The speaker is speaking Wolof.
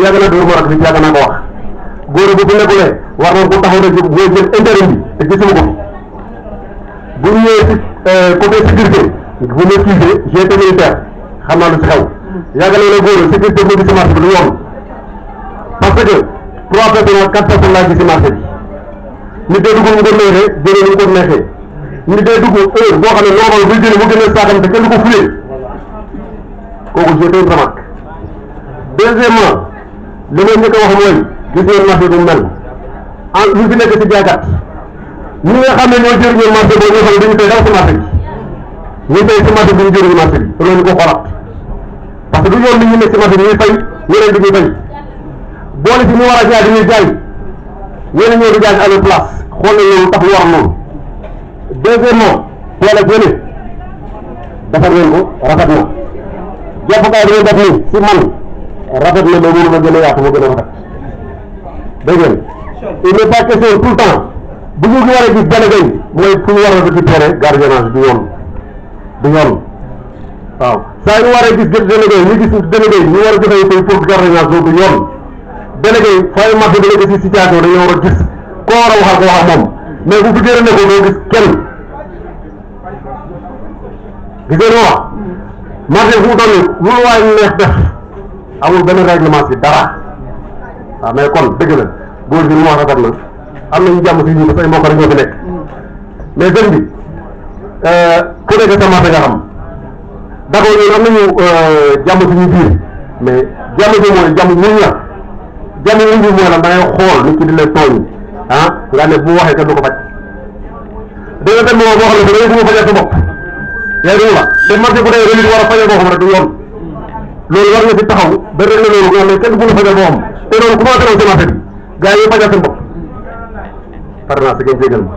yàgg na dóor ma rak bi yàgg naa ko wax góor bu nekkulee war na ko taxaw rek mooy jël intérim bi te gisuma ko bu ñëwee ci côté sécurité bu ma kiisee j'ai été militaire xam naa lu ci xew yàgg na la góor sécurité moo gis ci marché bi du yoon parce que 3 personnes ak 4 personnes laa gis ci marché bi nit day dugg mu ko neexee jëlee mu ko neexee nit day dugg heure boo xam ne normal buy jëlee mu génnee saakam te kenn du ko fuyee kooku j'ai été une remarque. Deuxièmement li may njëkk a wax mooy gis ngeen marché bu mel ah ñu fi nekk ci jaaykat ñi nga xam ne ñoo jëriñoo marché boobu ñoo xam ne dañu koy daw ci marché bi ñu tey ci marché bi ñu jëriñu marché bi te loolu ko xoolaat parce que du yoon nit ñi nekk ci marché bi ñuy fay ñeneen di ñuy fay boole ci ñu war a jaay dañuy jaay ñeneen ñoo di jaay à leur place xool nañ loolu tax lu war noonu. Deuxièmement tool ak yéene defar ngeen ko rafet na jàppukaay bi ngeen def nii si man rafet na ba mënu ma gën a yaatu ma gën a rafet dégg ngeen il n'est pas question tout le temps bu ñu war a gis délégué yi mooy fu ñu war a récupérer gardiennage du yoon waaw saa ñu war a gis délégué yi ñu gis délégué yi ñu war a joxe koy pour gardiennage loolu du yoon délégué yi fay marché bi nekk si situation dañoo war a gis koo war a waxal ko wax moom mais bu fi gën a nekkoo doo gis kenn gisee nga wax marché fu mu toll nii lu waay neex def amul benn règlement si dara waaw mais kon dëgg la góor gi mu wax rafet na am nañu jàmm si ñun parce que ay mbokk rek ñoo fi nekk mais sëñ bi ku nekk sa marché nga xam d'accord ñun am nañu jàmm suñu biir mais jàmm bi mooy jàmm muñ la jàmm muñ bi mooy la da ngay xool nit ki di la tooñ ah nga ne bu waxee kenn du ko faj da nga dem moment boo xam ne da ngay bëgg a fajal sa bopp yaa ngi la te marché bu dee nit war a fajal boo xam rek du yoon loolu war nga ci taxaw ba rek la loolu nga xam ne kenn bu la fajal boo xam te loolu commencé na ci marché bi gars yi fajal seen bopp par exemple ngeen jégal ma